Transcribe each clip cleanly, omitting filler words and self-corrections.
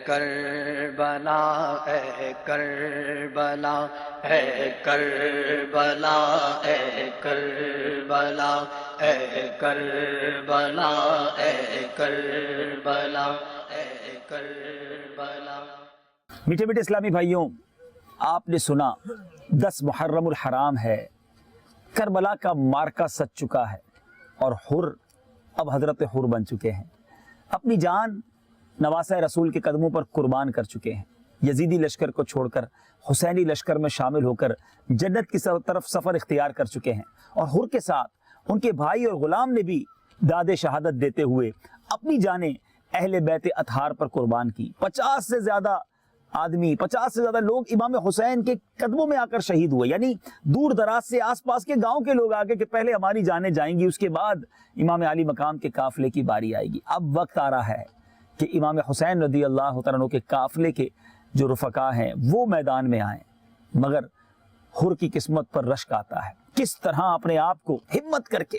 کربلا اے کربلا اے کربلا اے کربلا اے کربلا اے کربلا اے کربلا۔ میٹھے میٹھے اسلامی بھائیوں، آپ نے سنا 10 محرم الحرام ہے، کربلا کا مارکا سج چکا ہے اور حر اب حضرت حر بن چکے ہیں، اپنی جان نواسہ رسول کے قدموں پر قربان کر چکے ہیں، یزیدی لشکر کو چھوڑ کر حسینی لشکر میں شامل ہو کر جنت کی طرف سفر اختیار کر چکے ہیں، اور حر کے ساتھ ان کے بھائی اور غلام نے بھی داد شہادت دیتے ہوئے اپنی جانیں اہل بیت اطہار پر قربان کی۔ 50 سے زیادہ آدمی، 50 سے زیادہ لوگ امام حسین کے قدموں میں آ کر شہید ہوئے، یعنی دور دراز سے آس پاس کے گاؤں کے لوگ آگے کہ پہلے ہماری جانیں جائیں گی، اس کے بعد امام علی مقام کے قافلے کی باری آئے گی۔ اب وقت آ رہا ہے کہ امام حسین رضی اللہ تعالیٰ عنہ کے قافلے کے جو رفقا ہیں وہ میدان میں آئیں، مگر حر کی قسمت پر رشک آتا ہے، کس طرح اپنے آپ کو ہمت کر کے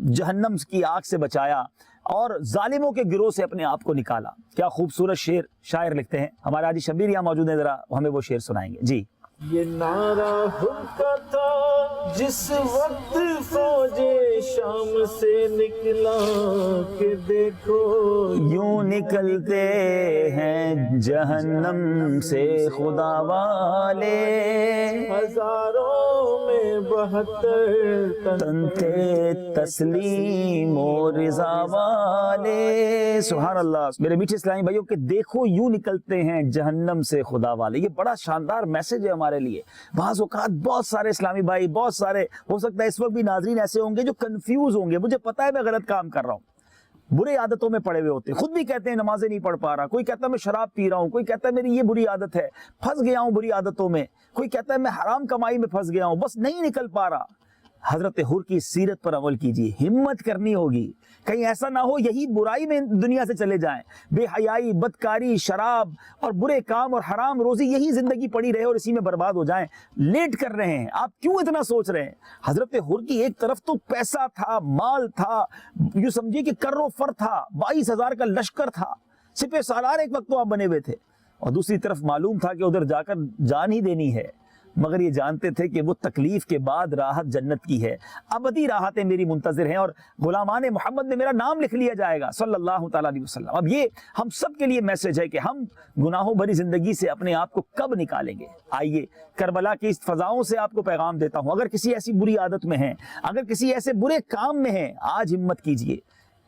جہنم کی آگ سے بچایا اور ظالموں کے گروہ سے اپنے آپ کو نکالا۔ کیا خوبصورت شعر شاعر لکھتے ہیں، ہمارے حاجی شبیر یہاں موجود ہیں، ذرا ہمیں وہ شعر سنائیں گے جی۔ یہ نعرہ حر کا تھا جس وقت فوج شام سے نکلا کہ دیکھو یوں نکلتے ہیں جہنم سے خدا والے، ہزاروں میں 72 تن تھے تسلیم و رضا والے۔ سبحان اللہ میرے میٹھے اسلامی بھائیوں، کہ دیکھو یوں نکلتے ہیں جہنم سے خدا والے، یہ بڑا شاندار میسج ہے ہمارے لیے۔ بعض اوقات بہت سارے اسلامی بھائی، بہت سارے، ہو سکتا ہے اس وقت بھی ناظرین ایسے ہوں گے جو کنفیوز ہوں گے، مجھے پتا ہے میں غلط کام کر رہا ہوں، برے عادتوں میں پڑے ہوئے ہوتے ہیں، خود بھی کہتے ہیں نمازیں نہیں پڑھ پا رہا، کوئی کہتا ہے میں شراب پی رہا ہوں، کوئی کہتا ہے میری یہ بری عادت ہے، پھنس گیا ہوں بری عادتوں میں، کوئی کہتا ہے میں حرام کمائی میں پھنس گیا ہوں، بس نہیں نکل پا رہا۔ حضرت حر کی سیرت پر عمل کیجیے، ہمت کرنی ہوگی، کہیں ایسا نہ ہو یہی برائی میں دنیا سے چلے جائیں، بے حیائی، بدکاری، شراب اور برے کام اور حرام روزی یہی زندگی پڑی رہے اور اسی میں برباد ہو جائیں۔ لیٹ کر رہے ہیں آپ، کیوں اتنا سوچ رہے ہیں؟ حضرت حر کی ایک طرف تو پیسہ تھا، مال تھا، یوں سمجھیے کہ کر و فر تھا، 22,000 کا لشکر تھا، سپہ سالار ایک وقت تو آپ بنے ہوئے تھے، اور دوسری طرف معلوم تھا کہ ادھر جا کر جان ہی دینی ہے، مگر یہ جانتے تھے کہ وہ تکلیف کے بعد راحت جنت کی ہے، ابدی راحتیں میری منتظر ہیں اور غلامان محمد میں میرا نام لکھ لیا جائے گا صلی اللہ تعالیٰ علیہ وسلم۔ اب یہ ہم سب کے لیے میسج ہے کہ ہم گناہوں بھری زندگی سے اپنے آپ کو کب نکالیں گے۔ آئیے کربلا کی اس فضاؤں سے آپ کو پیغام دیتا ہوں، اگر کسی ایسی بری عادت میں ہیں، اگر کسی ایسے برے کام میں ہیں، آج ہمت کیجئے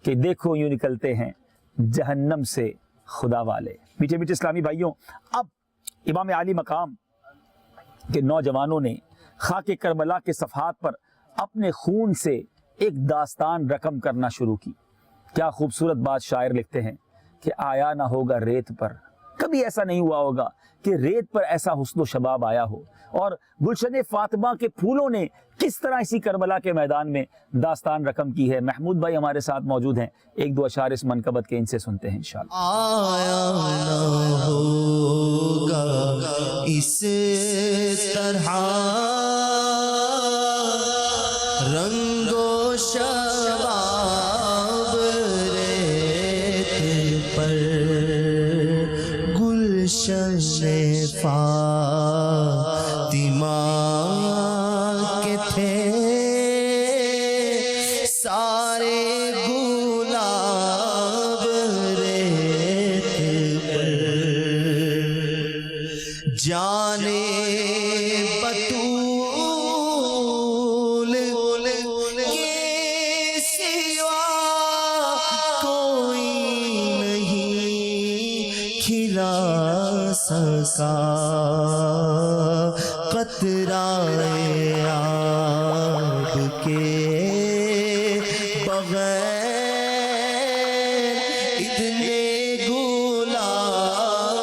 کہ دیکھو یوں نکلتے ہیں جہنم سے خدا والے۔ میٹھے میٹھے اسلامی بھائیوں، اب امام علی مقام کہ نوجوانوں نے خاک کربلا کے صفحات پر اپنے خون سے ایک داستان رقم کرنا شروع کی۔ کیا خوبصورت بات شاعر لکھتے ہیں کہ آیا نہ ہوگا ریت پر، کبھی ایسا نہیں ہوا ہوگا کہ ریت پر ایسا حسن و شباب آیا ہو، اور گلشن فاطمہ کے پھولوں نے کس طرح اسی کربلا کے میدان میں داستان رقم کی ہے۔ محمود بھائی ہمارے ساتھ موجود ہیں، ایک دو اشعار اس منقبت کے ان سے سنتے ہیں انشاءاللہ۔ آیا نہ ہوگا اس طرح رنگ و شباب ریت پر، گلشن فاطمہ کے تھے سارے گلاب ریت پر، جانے بطول کے سوا کوئی نہیں کھلا سکا، قطرہ آب کے بغیر اتنے گلاب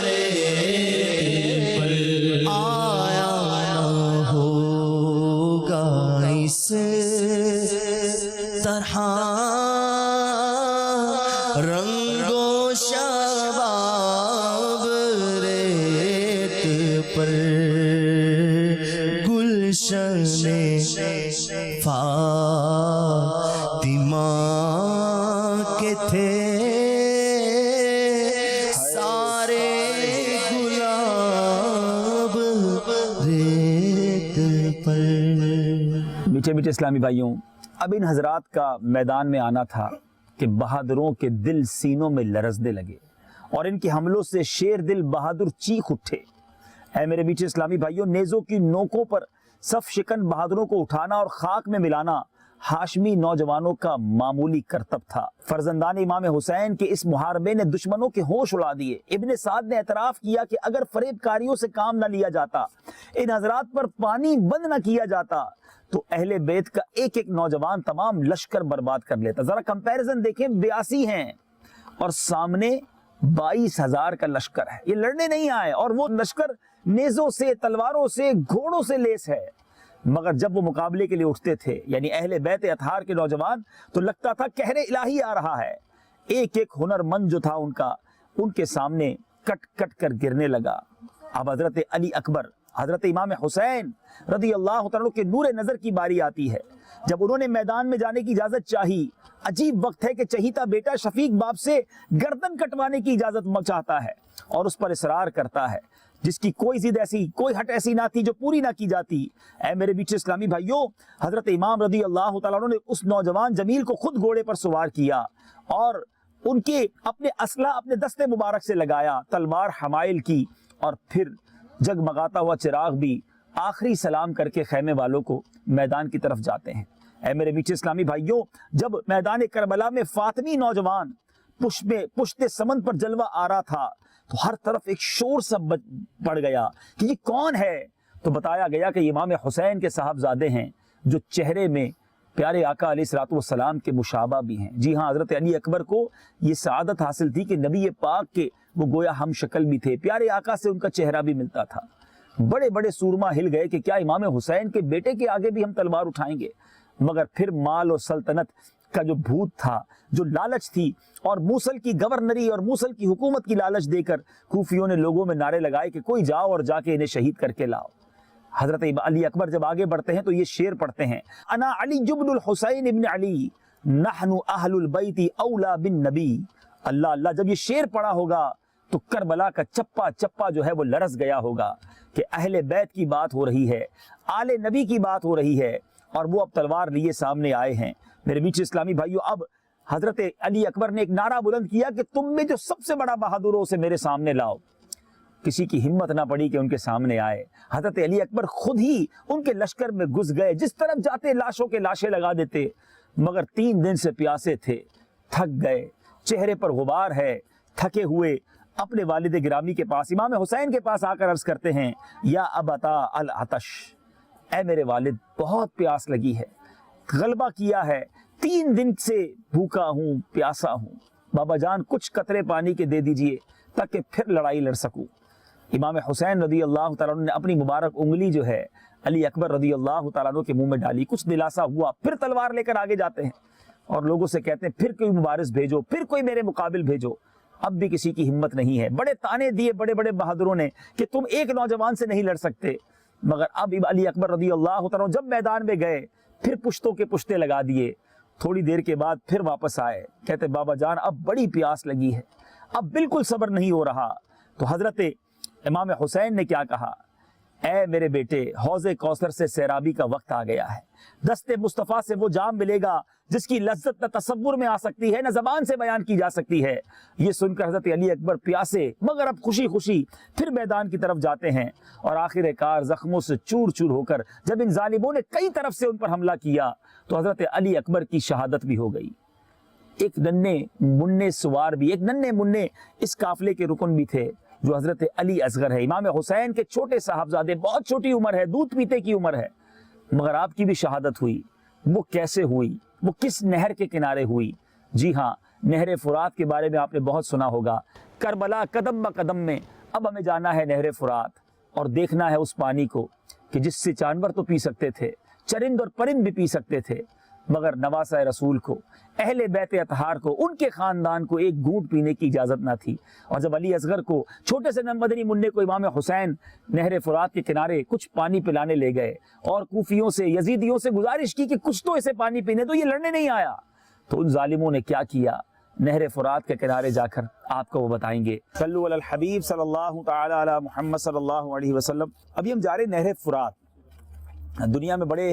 ریت پر، آیا نہ ہوگا اس طرح رنگ و شباب ریت پر، گلشن میٹھے میٹھے اسلامی بھائیوں، اب ان حضرات کا میدان میں آنا تھا کہ بہادروں کے دل سینوں میں لرزنے لگے اور ان کے حملوں سے شیر دل بہادر چیخ اٹھے۔ اے میرے میٹھے اسلامی بھائیوں، نیزوں کی نوکوں پر صف شکن بہادروں کو اٹھانا اور خاک میں ملانا ہاشمی نوجوانوں کا معمولی کرتب تھا۔ فرزندان امام حسین کے اس محاربے نے دشمنوں کے ہوش اڑا دیے۔ ابن سعد نے اعتراف کیا کہ اگر فریب کاریوں سے کام نہ لیا جاتا، ان حضرات پر پانی بند نہ کیا جاتا، تو اہل بیت کا ایک ایک نوجوان تمام لشکر برباد کر لیتا۔ ذرا کمپیریزن دیکھیں، 82 ہیں اور سامنے 22,000 کا لشکر ہے۔ یہ لڑنے نہیں آئے اور وہ لشکر نیزوں سے، تلواروں سے، گھوڑوں سے لیس ہے، مگر جب وہ مقابلے کے لیے اٹھتے تھے یعنی اہل بیت اطہار کے نوجوان، تو لگتا تھا قہر الہی آ رہا ہے۔ ایک ایک ہنر مند جو تھا ان کے سامنے کٹ کٹ کر گرنے لگا۔ اب حضرت علی اکبر، حضرت امام حسین رضی اللہ تعالیٰ کے نور نظر کی باری آتی ہے۔ جب انہوں نے میدان میں جانے کی اجازت چاہی، عجیب وقت ہے کہ چہیتا بیٹا شفیق باپ سے گردن کٹوانے کی اجازت چاہتا ہے اور اس پر اصرار کرتا ہے، جس کی کوئی ضد ایسی، کوئی ہٹ ایسی نہ تھی جو پوری نہ کی جاتی۔ اے میرے بیچ اسلامی بھائیوں، حضرت امام رضی اللہ تعالیٰ نے اس نوجوان جمیل کو خود گھوڑے پر سوار کیا اور ان کے اپنے اسلحہ اپنے دستے مبارک سے لگایا، تلوار حمائل کی، اور پھر جگمگاتا ہوا چراغ بھی آخری سلام کر کے خیمے والوں کو میدان کی طرف جاتے ہیں۔ اے میرے میٹھے اسلامی بھائیوں، جب میدان کربلا میں فاطمی نوجوان پشت سمند پر جلوہ آ رہا تھا تو ہر طرف ایک شور سا پڑ گیا کہ یہ کون ہے؟ تو بتایا گیا کہ امام حسین کے صاحبزادے ہیں جو چہرے میں پیارے آقا علیہ الصلوۃ والسلام کے مشابہ بھی ہیں۔ جی ہاں، حضرت علی اکبر کو یہ سعادت حاصل تھی کہ نبی پاک کے وہ گویا ہم شکل بھی تھے، پیارے آقا سے ان کا چہرہ بھی ملتا تھا۔ بڑے بڑے سورما ہل گئے کہ کیا امام حسین کے بیٹے کے آگے بھی ہم تلوار اٹھائیں گے؟ مگر پھر مال اور سلطنت کا جو بھوت تھا، جو لالچ تھی، اور موصل کی گورنری اور موصل کی حکومت کی لالچ دے کر کوفیوں نے لوگوں میں نعرے لگائے کہ کوئی جاؤ اور جا کے انہیں شہید کر کے لاؤ۔ حضرت علی اکبر جب آگے بڑھتے ہیں تو یہ شعر پڑھتے ہیں، انا علی ابن الحسین ابن علی نحن اہل البیت اولا بالنبی۔ اللہ اللہ، جب یہ شعر پڑھا ہوگا تو کربلا کا چپا چپا جو ہے وہ لرز گیا ہوگا کہ اہل بیت کی بات ہو رہی ہے، آل نبی کی بات ہو رہی ہے، اور وہ اب تلوار لیے سامنے آئے ہیں۔ میرے بیچ اسلامی بھائیوں، اب حضرت علی اکبر نے ایک نعرہ بلند کیا کہ تم میں جو سب سے بڑا بہادر ہو اسے میرے سامنے لاؤ۔ کسی کی ہمت نہ پڑی کہ ان کے سامنے آئے۔ حضرت علی اکبر خود ہی ان کے لشکر میں گھس گئے، جس طرف جاتے لاشوں کے لاشیں لگا دیتے، مگر 3 دن سے پیاسے تھے، تھک گئے، چہرے پر غبار ہے، تھکے ہوئے اپنے والد گرامی کے پاس، امام حسین کے پاس آ کر عرض کرتے ہیں، یا ابتا العطش، اے میرے والد بہت پیاس لگی ہے، غلبہ کیا ہے، 3 دن سے بھوکا ہوں، پیاسا ہوں، بابا جان کچھ قطرے پانی کے دے دیجئے تاکہ پھر لڑائی لڑ سکوں۔ امام حسین رضی اللہ تعالیٰ عنہ نے اپنی مبارک انگلی جو ہے علی اکبر رضی اللہ تعالیٰ عنہ کے منہ میں ڈالی، کچھ دلاسا ہوا، پھر تلوار لے کر آگے جاتے ہیں اور لوگوں سے کہتے ہیں پھر کوئی مبارز بھیجو، پھر کوئی میرے مقابل بھیجو۔ اب بھی کسی کی ہمت نہیں ہے، بڑے تانے دیے بڑے بڑے بہادروں نے کہ تم ایک نوجوان سے نہیں لڑ سکتے، مگر اب علی اکبر رضی اللہ تعالیٰ عنہ جب میدان میں گئے پھر پشتوں کے پشتے لگا دیے۔ تھوڑی دیر کے بعد پھر واپس آئے، کہتے بابا جان اب بڑی پیاس لگی ہے، اب بالکل صبر نہیں ہو رہا۔ تو حضرت امام حسین نے کیا کہا، اے میرے بیٹے، حوض کوثر سے سیرابی کا وقت آ گیا ہے، دست مصطفیٰ سے وہ جام ملے گا جس کی لذت نہ تصور میں آ سکتی ہے، نہ زبان سے بیان کی جا سکتی ہے۔ یہ سن کر حضرت علی اکبر پیاسے مگر اب خوشی خوشی پھر میدان کی طرف جاتے ہیں، اور آخر کار زخموں سے چور چور ہو کر جب ان ظالموں نے کئی طرف سے ان پر حملہ کیا تو حضرت علی اکبر کی شہادت بھی ہو گئی۔ ایک ننھے مننے سوار بھی، ایک ننھے مننے اس قافلے کے رکن بھی تھے جو حضرت علی اصغر ہے، امام حسین کے چھوٹے صاحبزادے، بہت چھوٹی عمر ہے، دودھ پیتے کی عمر ہے، مگر آپ کی بھی شہادت ہوئی۔ وہ کیسے ہوئی؟ وہ کس نہر کے کنارے ہوئی؟ جی ہاں، نہر فرات کے بارے میں آپ نے بہت سنا ہوگا۔ کربلا قدم با قدم میں اب ہمیں جانا ہے نہر فرات اور دیکھنا ہے اس پانی کو کہ جس سے جانور تو پی سکتے تھے، چرند اور پرند بھی پی سکتے تھے، مگر نواسہ رسول کو، اہل بیت اطہار کو، ان کے خاندان کو ایک گھونٹ پینے کی اجازت نہ تھی۔ اور جب علی اصغر کو، چھوٹے سے مدنی منع کو امام حسین نہر فرات کے کنارے کچھ پانی پلانے لے گئے اور کوفیوں سے، یزیدیوں سے گزارش کی کہ کچھ تو اسے پانی پینے، تو یہ لڑنے نہیں آیا، تو ان ظالموں نے کیا کیا، نہر فرات کے کنارے جا کر آپ کو وہ بتائیں گے۔ صلو علی الحبیب صلی اللہ تعالی علی محمد صلی اللہ علیہ وسلم۔ ابھی ہم جا رہے نہر فرات۔ دنیا میں بڑے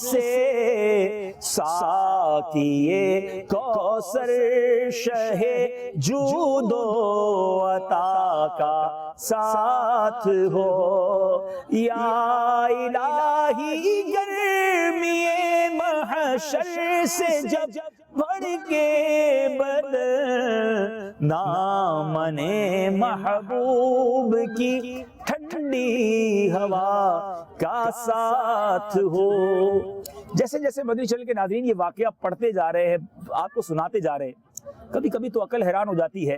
سے ساقیے کوثر شہ جود و عطا کا ساتھ ہو یا الہی گرمی محشر سے جب بڑھ کے بدن دامن محبوب کی ٹھنڈی ہوا کا ساتھ ہو۔ جیسے جیسے مدنی چینل کے ناظرین یہ واقعہ پڑھتے جا رہے ہیں، آپ کو سناتے جا رہے ہیں، کبھی کبھی تو عقل حیران ہو جاتی ہے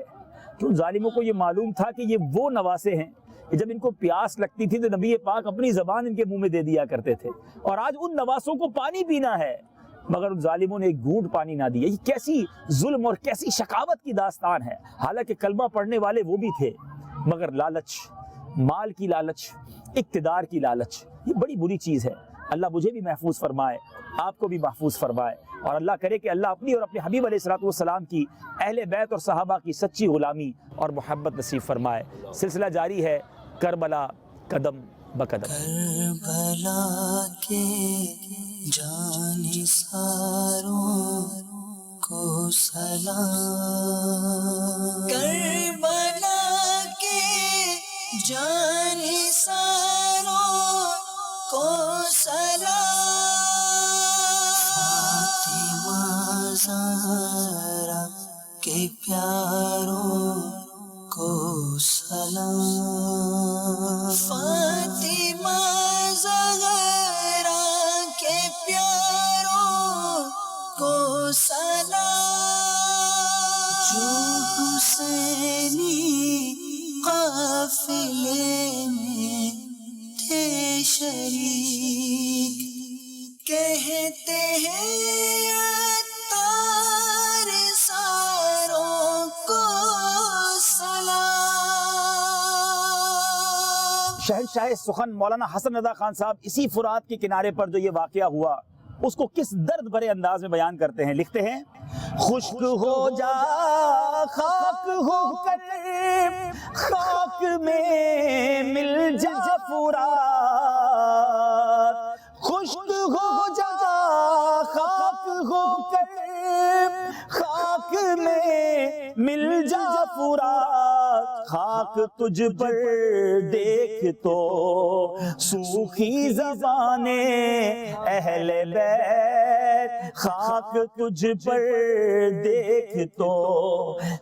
کہ ان ظالموں کو یہ معلوم تھا کہ یہ وہ نواسے ہیں کہ جب ان کو پیاس لگتی تھی تو نبی پاک اپنی زبان ان کے منہ میں دے دیا کرتے تھے، اور آج ان نواسوں کو پانی پینا ہے مگر ان ظالموں نے ایک گھونٹ پانی نہ دیا۔ یہ کیسی ظلم اور کیسی شقاوت کی داستان ہے۔ حالانکہ کلمہ پڑھنے والے وہ بھی تھے مگر لالچ، مال کی لالچ، اقتدار کی لالچ، یہ بڑی بری چیز ہے۔ اللہ مجھے بھی محفوظ فرمائے، آپ کو بھی محفوظ فرمائے، اور اللہ کرے کہ اللہ اپنی اور اپنے حبیب علیہ الصلوۃ والسلام کی، اہل بیت اور صحابہ کی سچی غلامی اور محبت نصیب فرمائے۔ سلسلہ جاری ہے، کربلا قدم بقدم۔ کربلا کے جانثاروں کو سلام، کربلا کے جانثاروں کو سلام، فاطمہ زہرا کے پیاروں کو سلام، فاطمہ زہرا کے پیاروں کو سلام، جو حسینی قافلے میں تھے شریک، کہتے ہیں عطار ساروں کو سلام۔ شہنشاہ سخن مولانا حسن رضا خان صاحب اسی فرات کے کنارے پر جو یہ واقعہ ہوا اس کو کس درد بھرے انداز میں بیان کرتے ہیں۔ لکھتے ہیں، خشک ہو جا خاک ہو کر خاک میں مل جا فرات، خشک ہو جا خاک ہو کر خاک میں مل جا فرات، خاک تجھ پر دیکھ تو سوکھی زبانیں اہل بیت، خاک تجھ پر دیکھ تو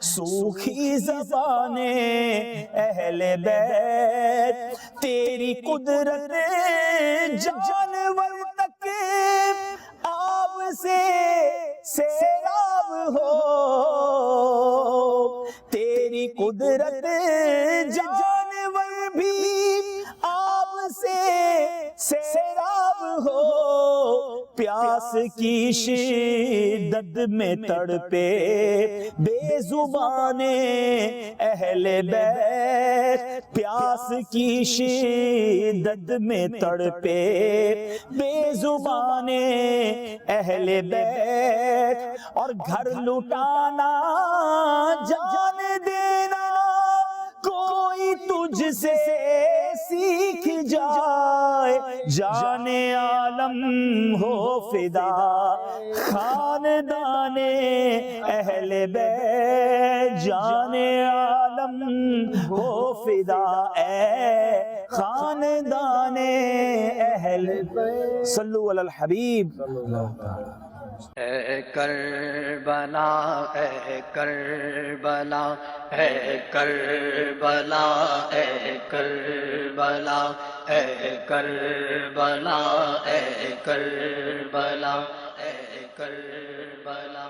سوکھی زبانیں اہل بیت، تیری قدرت جانور تک آب سے سیراب ہو، تیری قدرت جانور بھی آب سے سیراب ہو، پیاس کی شدت میں تڑپے بے زبانیں اہل بیت، پیاس کی شدت میں تڑپے بے زبانیں اہل بیت، اور گھر لٹانا جان دینا کوئی تجھ سے سیکھ جائے، جان عالم ہو فدا خاندان اہل بیت، جان عالم ہو فدا اے خاندان اہل بیت۔ صلو علی الحبیب۔ اے کربلا اے کربلا اے کربلا اے کربلا اے کربلا اے کربلا اے کربلا۔